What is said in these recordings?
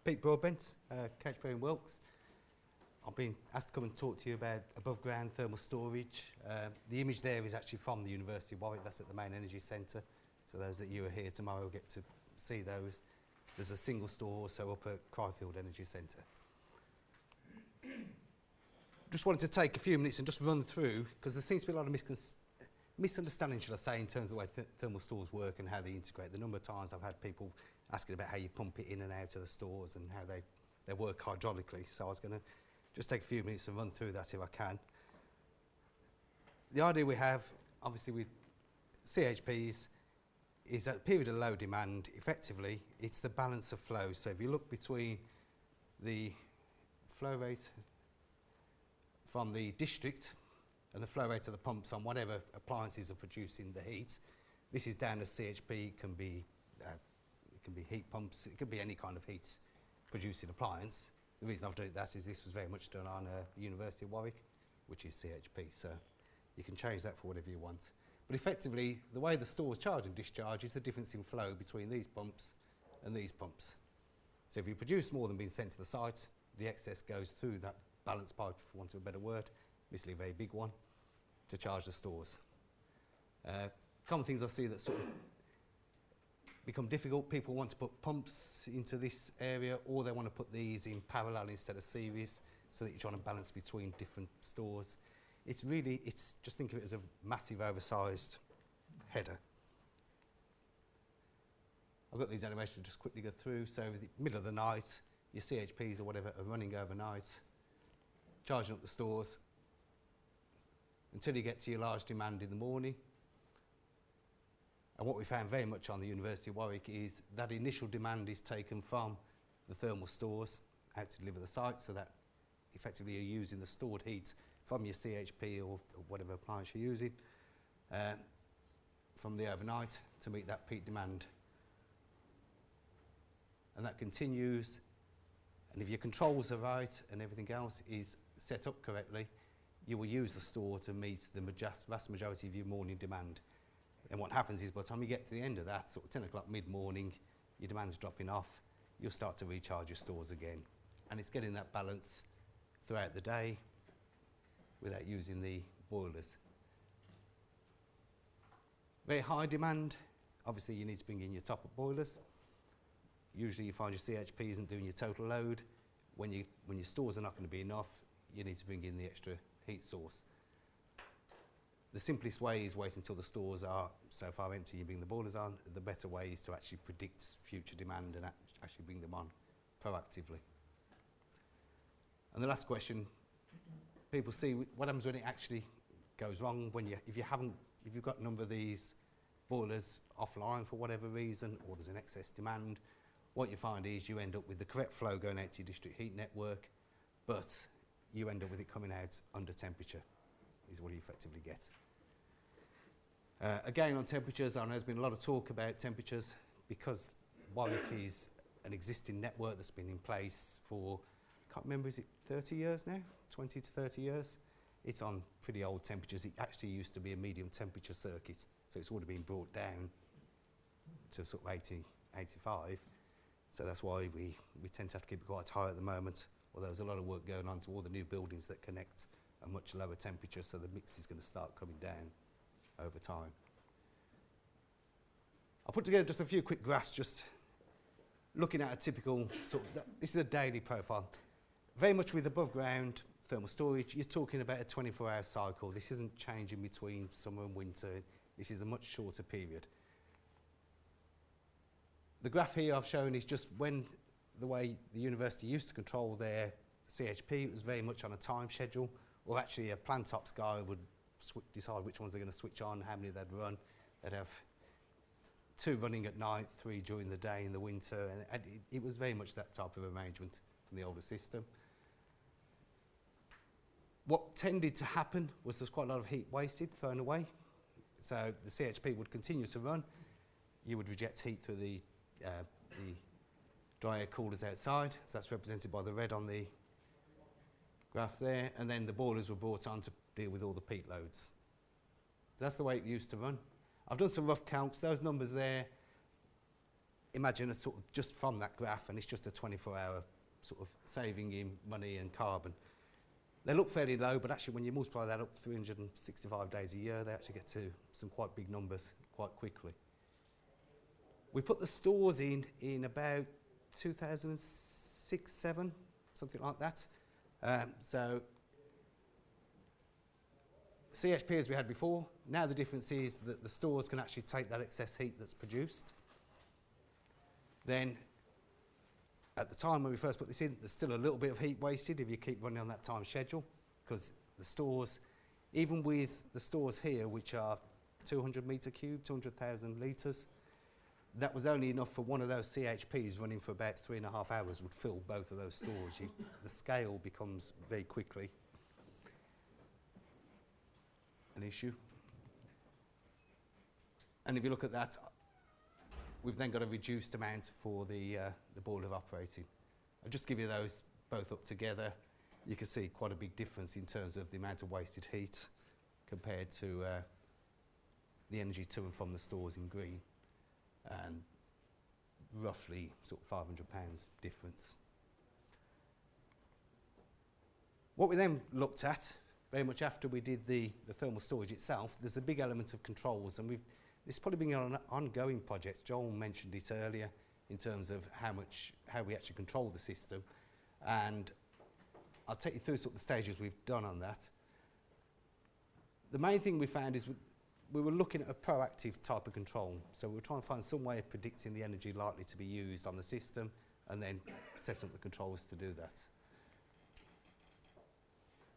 Pete Broadbent, Couchbury and Wilkes. I've been asked to come and talk to you about above ground thermal storage. The image there is actually from the University of Warwick. That's at the main energy centre. So those that you are here tomorrow will get to see those. There's a single store also up at Cryfield Energy Centre. Just wanted to take a few minutes and just run through, because there seems to be a lot of misunderstanding, should I say, in terms of the way thermal stores work and how they integrate. The number of times I've had people asking about how you pump it in and out of the stores and how they work hydraulically. So I was going to just take a few minutes and run through that if I can. The idea we have, obviously, with CHPs is at a period of low demand, effectively, it's the balance of flow. So if you look between the flow rate from the district and the flow rate of the pumps on whatever appliances are producing the heat, this is down as CHP. It can be heat pumps, it could be any kind of heat producing appliance. The reason I've done that is this was very much done on the University of Warwick, which is CHP, so you can change that for whatever you want. But effectively, the way the stores charge and discharge is the difference in flow between these pumps and these pumps. So if you produce more than being sent to the site, the excess goes through that balance pipe, for want of a better word, obviously a very big one, to charge the stores. Common things I see that sort of become difficult. People want to put pumps into this area, or they want to put these in parallel instead of series, so that you're trying to balance between different stores. It's just think of it as a massive oversized header. I've got these animations to just quickly go through. So in the middle of the night, your CHPs or whatever are running overnight, charging up the stores until you get to your large demand in the morning. And what we found very much on the University of Warwick is that initial demand is taken from the thermal stores out to deliver the site, so that effectively you're using the stored heat from your CHP or whatever appliance you're using from the overnight to meet that peak demand. And that continues, and if your controls are right and everything else is set up correctly, you will use the store to meet the vast majority of your morning demand. And what happens is by the time you get to the end of that, sort of 10 o'clock mid-morning, your demand's dropping off, you'll start to recharge your stores again. And it's getting that balance throughout the day without using the boilers. Very high demand, obviously you need to bring in your top-up boilers. Usually you find your CHP isn't doing your total load. When your stores are not going to be enough, you need to bring in the extra heat source. The simplest way is wait until the stores are so far empty you bring the boilers on. The better way is to actually predict future demand and actually bring them on proactively. And the last question, people see what happens when it actually goes wrong, if you've got a number of these boilers offline for whatever reason, or there's an excess demand. What you find is you end up with the correct flow going out to your district heat network, but you end up with it coming out under temperature, is what you effectively get. Again, on temperatures, I know there's been a lot of talk about temperatures because Warwick is an existing network that's been in place for, I can't remember, is it 30 years now? 20 to 30 years? It's on pretty old temperatures. It actually used to be a medium temperature circuit, so it's already been brought down to sort of 80, 85. So that's why we tend to have to keep it quite high at the moment, although there's a lot of work going on to all the new buildings that connect a much lower temperature, so the mix is going to start coming down over time. I put together just a few quick graphs, just looking at a typical this is a daily profile. Very much with above ground thermal storage, you're talking about a 24-hour cycle. This isn't changing between summer and winter. This is a much shorter period. The graph here I've shown is just when the way the university used to control their CHP, it was very much on a time schedule, or actually a plant ops guy would decide which ones they're going to switch on, how many they'd run. They'd have 2 running at night, 3 during the day in the winter, and it was very much that type of arrangement from the older system. What tended to happen was there was quite a lot of heat wasted, thrown away. So the CHP would continue to run. You would reject heat through the dry air coolers outside, so that's represented by the red on the graph there, and then the boilers were brought on to deal with all the peak loads. So that's the way it used to run. I've done some rough calcs. Those numbers there imagine a sort of just from that graph, and it's just a 24-hour sort of saving in money and carbon. They look fairly low, but actually when you multiply that up 365 days a year, they actually get to some quite big numbers quite quickly. We put the stores in about 2006, 7, something like that. So CHP as we had before. Now the difference is that the stores can actually take that excess heat that's produced. Then at the time when we first put this in, there's still a little bit of heat wasted if you keep running on that time schedule, because the stores, even with the stores here, which are 200 metre cube, 200,000 litres, that was only enough for one of those CHPs running for about 3.5 hours would fill both of those stores. The scale becomes very quickly an issue. And if you look at that, we've then got a reduced amount for the boiler operating. I'll just give you those both up together. You can see quite a big difference in terms of the amount of wasted heat compared to the energy to and from the stores in green, and roughly sort of £500 difference. What we then looked at, very much after we did the thermal storage itself, there's a big element of controls, and this has probably been an ongoing project. Joel mentioned it earlier in terms of how we actually control the system, and I'll take you through sort of the stages we've done on that. The main thing we found is we were looking at a proactive type of control. So we were trying to find some way of predicting the energy likely to be used on the system and then setting up the controls to do that.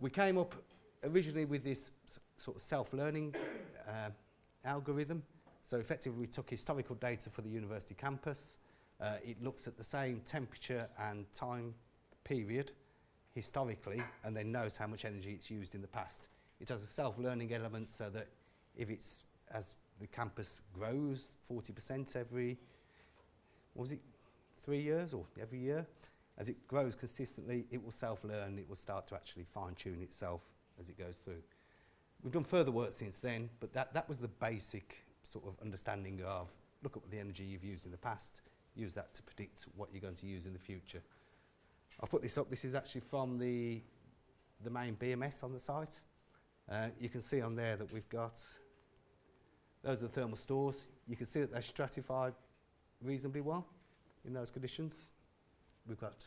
We came up originally with this sort of self-learning algorithm. So effectively we took historical data for the university campus. It looks at the same temperature and time period historically and then knows how much energy it's used in the past. It has a self-learning element so that if it's, as the campus grows 40% every, 3 years or every year, as it grows consistently, it will self-learn, it will start to actually fine-tune itself as it goes through. We've done further work since then, but that was the basic sort of understanding of, look at what the energy you've used in the past, use that to predict what you're going to use in the future. I've put this up, this is actually from the main BMS on the site. You can see on there that we've got, those are the thermal stores. You can see that they're stratified reasonably well in those conditions. We've got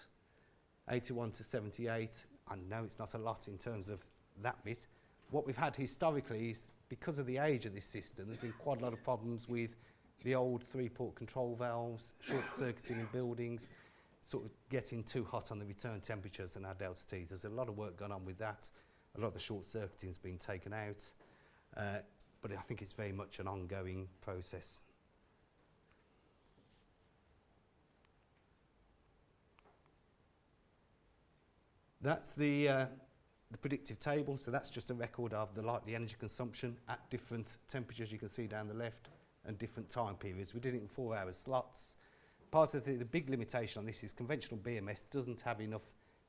81 to 78. I know it's not a lot in terms of that bit. What we've had historically is, because of the age of this system, there's been quite a lot of problems with the old 3-port control valves, short-circuiting in buildings, sort of getting too hot on the return temperatures and our delta T's. There's a lot of work going on with that. A lot of the short-circuiting has been taken out, but I think it's very much an ongoing process. That's the predictive table, so that's just a record of the likely energy consumption at different temperatures, you can see down the left, and different time periods. We did it in 4-hour slots. Part of the big limitation on this is conventional BMS doesn't have enough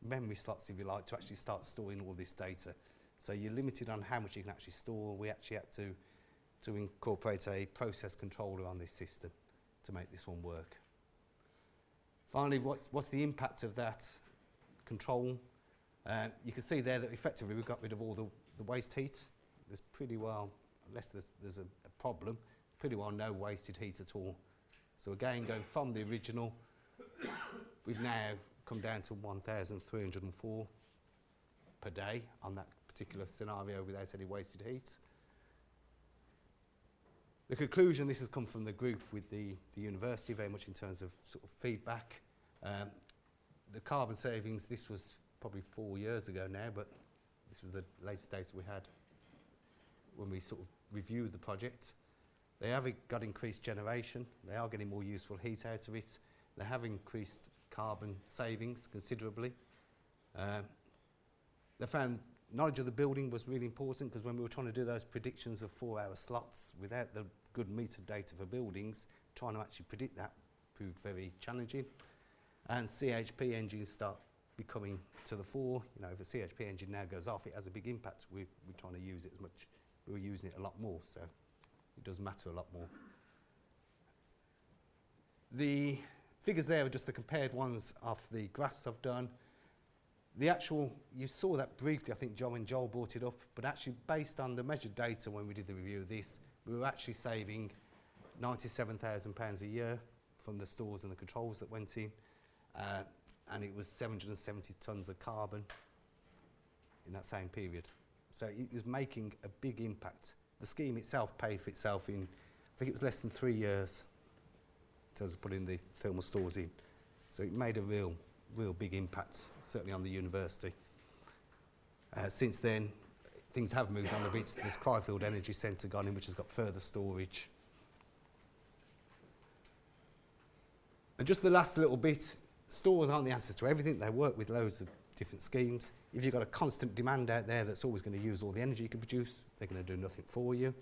memory slots, if you like, to actually start storing all this data. So you're limited on how much you can actually store. We actually had to incorporate a process controller on this system to make this one work. Finally, what's the impact of that control? You can see there that effectively we've got rid of all the waste heat. There's pretty well, unless there's a problem, pretty well no wasted heat at all. So again, going from the original, we've now come down to 1,304 per day on that particular scenario without any wasted heat. The conclusion, this has come from the group with the university, very much in terms of sort of feedback. The carbon savings, this was probably 4 years ago now, but this was the latest data we had when we sort of reviewed the project. They have got increased generation, they are getting more useful heat out of it, they have increased carbon savings considerably. They found knowledge of the building was really important, because when we were trying to do those predictions of 4-hour slots without the good meter data for buildings, trying to actually predict that proved very challenging. And CHP engines start becoming to the fore. You know, if a CHP engine now goes off, it has a big impact. We're trying to use it as much, we're using it a lot more, so it does matter a lot more. The figures there are just the compared ones of the graphs I've done. The actual, you saw that briefly, I think John and Joel brought it up, but actually based on the measured data when we did the review of this, we were actually saving £97,000 a year from the stores and the controls that went in, and it was 770 tonnes of carbon in that same period. So it was making a big impact. The scheme itself paid for itself in, I think it was less than 3 years in terms of putting the thermal stores in. So it made a real big impact, certainly on the university. Since then, things have moved on a bit. There's Cryfield Energy Centre gone in, which has got further storage. And just the last little bit, stores aren't the answer to everything. They work with loads of different schemes. If you've got a constant demand out there that's always going to use all the energy you can produce, they're going to do nothing for you.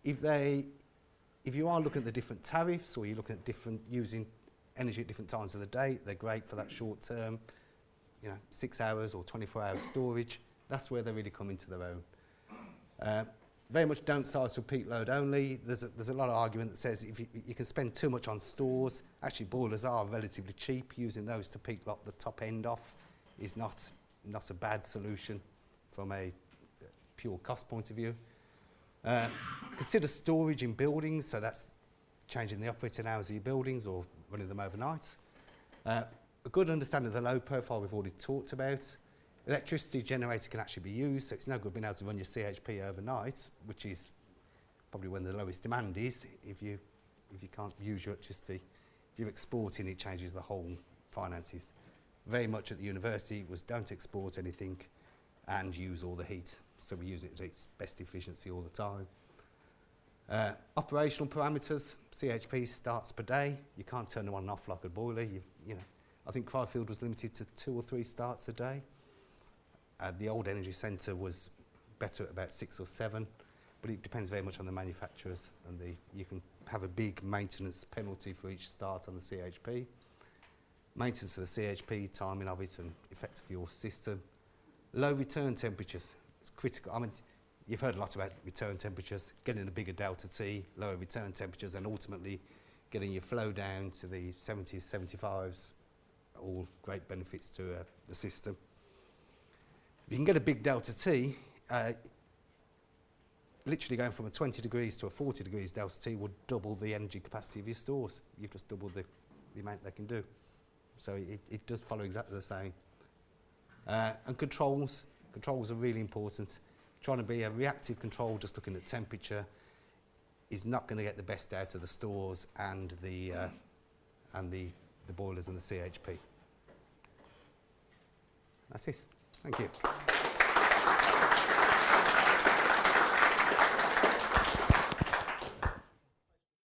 If you are looking at the different tariffs, or you're looking at using energy at different times of the day, they're great for that short term, 6 hours or 24 hours storage. That's where they really come into their own. Very much don't size for peak load only. There's a lot of argument that says if you can spend too much on stores, actually boilers are relatively cheap. Using those to peak lock the top end off is not a bad solution from a pure cost point of view. Consider storage in buildings, so that's changing the operating hours of your buildings or running them overnight. A good understanding of the load profile we've already talked about. Electricity generator can actually be used, so it's no good being able to run your CHP overnight, which is probably when the lowest demand is. If you can't use your electricity, if you're exporting, it changes the whole finances. Very much at the university was don't export anything and use all the heat. So we use it at its best efficiency all the time. Operational parameters, CHP starts per day. You can't turn them on and off like a boiler. I think Cryfield was limited to 2 or 3 starts a day. The old energy centre was better at about 6 or 7, but it depends very much on the manufacturers, and you can have a big maintenance penalty for each start on the CHP. Maintenance of the CHP, timing of it and effect of your system. Low return temperatures, it's critical. I mean, you've heard a lot about return temperatures, getting a bigger delta T, lower return temperatures, and ultimately getting your flow down to the 70s, 75s, all great benefits to the system. If you can get a big delta T, literally going from a 20 degrees to a 40 degrees delta T would double the energy capacity of your stores. You've just doubled the amount they can do. So it does follow exactly the same. And controls are really important. Trying to be a reactive control, just looking at temperature, is not going to get the best out of the stores and the boilers and the CHP. That's it. Thank you.